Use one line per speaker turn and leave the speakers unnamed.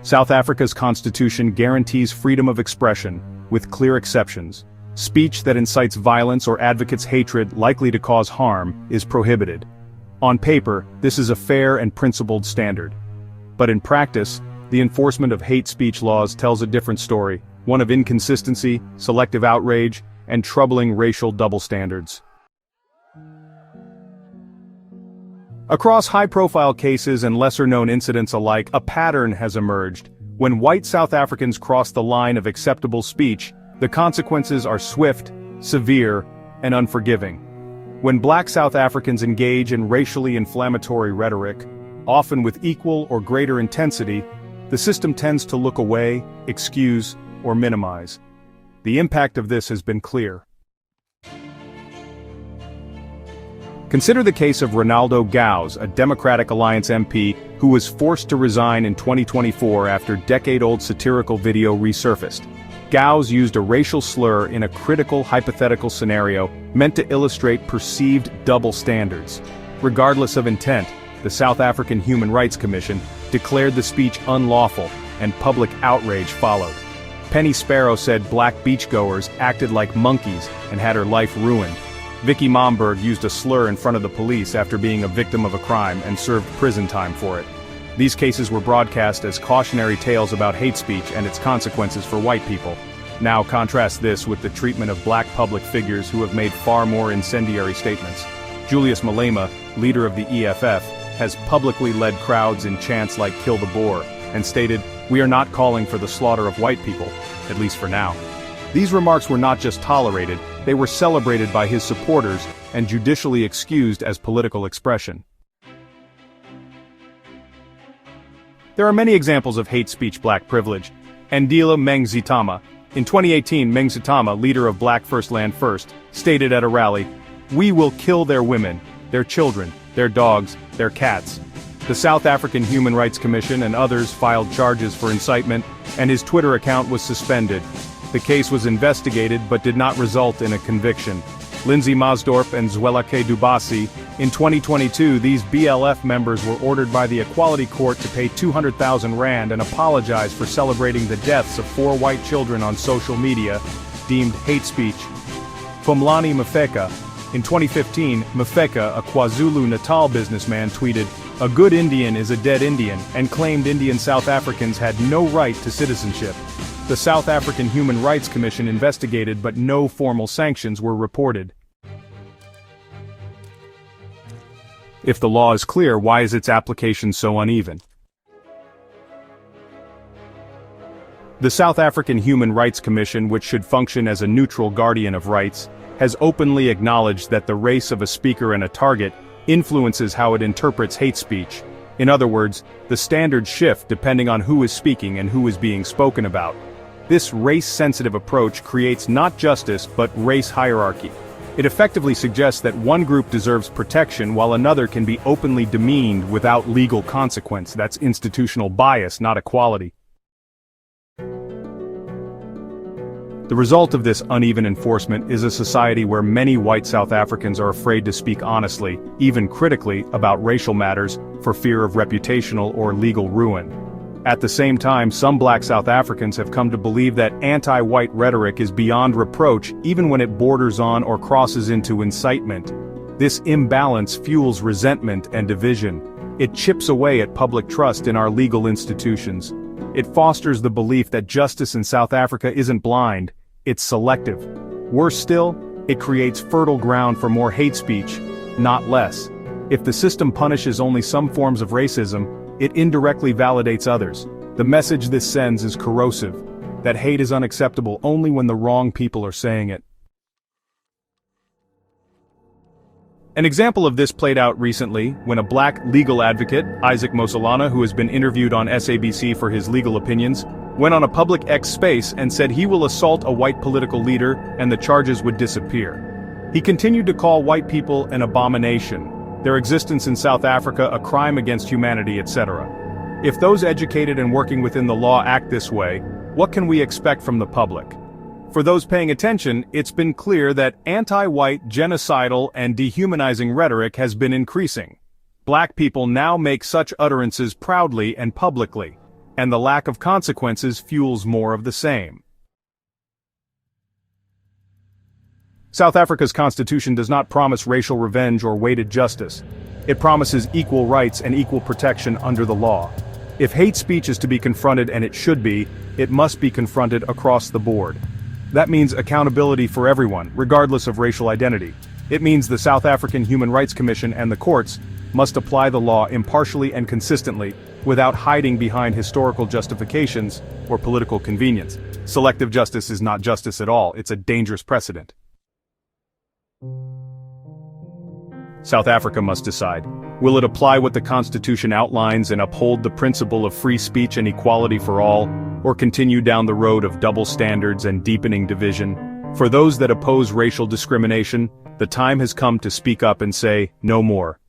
South Africa's constitution guarantees freedom of expression, with clear exceptions. Speech that incites violence or advocates hatred likely to cause harm is prohibited. On paper, this is a fair and principled standard. But in practice, the enforcement of hate speech laws tells a different story, one of inconsistency, selective outrage, and troubling racial double standards. Across high-profile cases and lesser-known incidents alike, a pattern has emerged. When white South Africans cross the line of acceptable speech, the consequences are swift, severe, and unforgiving. When black South Africans engage in racially inflammatory rhetoric, often with equal or greater intensity, the system tends to look away, excuse, or minimize. The impact of this has been clear. Consider the case of Ronaldo Gauss, a Democratic Alliance MP, who was forced to resign in 2024 after decade-old satirical video resurfaced. Gauss used a racial slur in a critical hypothetical scenario meant to illustrate perceived double standards. Regardless of intent, the South African Human Rights Commission declared the speech unlawful, and public outrage followed. Penny Sparrow said black beachgoers acted like monkeys and had her life ruined. Vicky Momberg used a slur in front of the police after being a victim of a crime and served prison time for it. These cases were broadcast as cautionary tales about hate speech and its consequences for white people. Now contrast this with the treatment of black public figures who have made far more incendiary statements. Julius Malema, leader of the EFF, has publicly led crowds in chants like "Kill the Boer," and stated, "We are not calling for the slaughter of white people, at least for now." These remarks were not just tolerated, they were celebrated by his supporters and judicially excused as political expression. There are many examples of hate speech black privilege. Andile Mengzitama. In 2018, Mengzitama, leader of Black First Land First, stated at a rally, "We will kill their women, their children, their dogs, their cats." The South African Human Rights Commission and others filed charges for incitement, and his Twitter account was suspended. The case was investigated but did not result in a conviction. Lindsay Masdorp and Zwelake Dubasi. In 2022, these BLF members were ordered by the Equality Court to pay 200,000 rand and apologize for celebrating the deaths of 4 white children on social media, deemed hate speech. Phumlani Mafeka. In 2015, Mafeka, a KwaZulu-Natal businessman, tweeted, "A good Indian is a dead Indian," and claimed Indian South Africans had no right to citizenship. The South African Human Rights Commission investigated but no formal sanctions were reported. If the law is clear, why is its application so uneven? The South African Human Rights Commission, which should function as a neutral guardian of rights, has openly acknowledged that the race of a speaker and a target influences how it interprets hate speech. In other words, the standards shift depending on who is speaking and who is being spoken about. This race-sensitive approach creates not justice but race hierarchy. It effectively suggests that one group deserves protection while another can be openly demeaned without legal consequence. That's institutional bias, not equality. The result of this uneven enforcement is a society where many white South Africans are afraid to speak honestly, even critically, about racial matters, for fear of reputational or legal ruin. At the same time, some black South Africans have come to believe that anti-white rhetoric is beyond reproach even when it borders on or crosses into incitement. This imbalance fuels resentment and division. It chips away at public trust in our legal institutions. It fosters the belief that justice in South Africa isn't blind, it's selective. Worse still, it creates fertile ground for more hate speech, not less. If the system punishes only some forms of racism, it indirectly validates others. The message this sends is corrosive, that hate is unacceptable only when the wrong people are saying it. An example of this played out recently when a black legal advocate, Isaac Mosolana, who has been interviewed on SABC for his legal opinions, went on a public X space and said he will assault a white political leader and the charges would disappear. He continued to call white people an abomination, their existence in South Africa a crime against humanity, etc. If those educated and working within the law act this way, what can we expect from the public? For those paying attention, it's been clear that anti-white, genocidal, and dehumanizing rhetoric has been increasing. Black people now make such utterances proudly and publicly. and the lack of consequences fuels more of the same. South Africa's constitution does not promise racial revenge or weighted justice. It promises equal rights and equal protection under the law. If hate speech is to be confronted, and it should be, it must be confronted across the board. That means accountability for everyone, regardless of racial identity. It means the South African Human Rights Commission and the courts must apply the law impartially and consistently, without hiding behind historical justifications or political convenience. Selective justice is not justice at all, it's a dangerous precedent. South Africa must decide. Will it apply what the Constitution outlines and uphold the principle of free speech and equality for all, or continue down the road of double standards and deepening division? For those that oppose racial discrimination, the time has come to speak up and say, no more.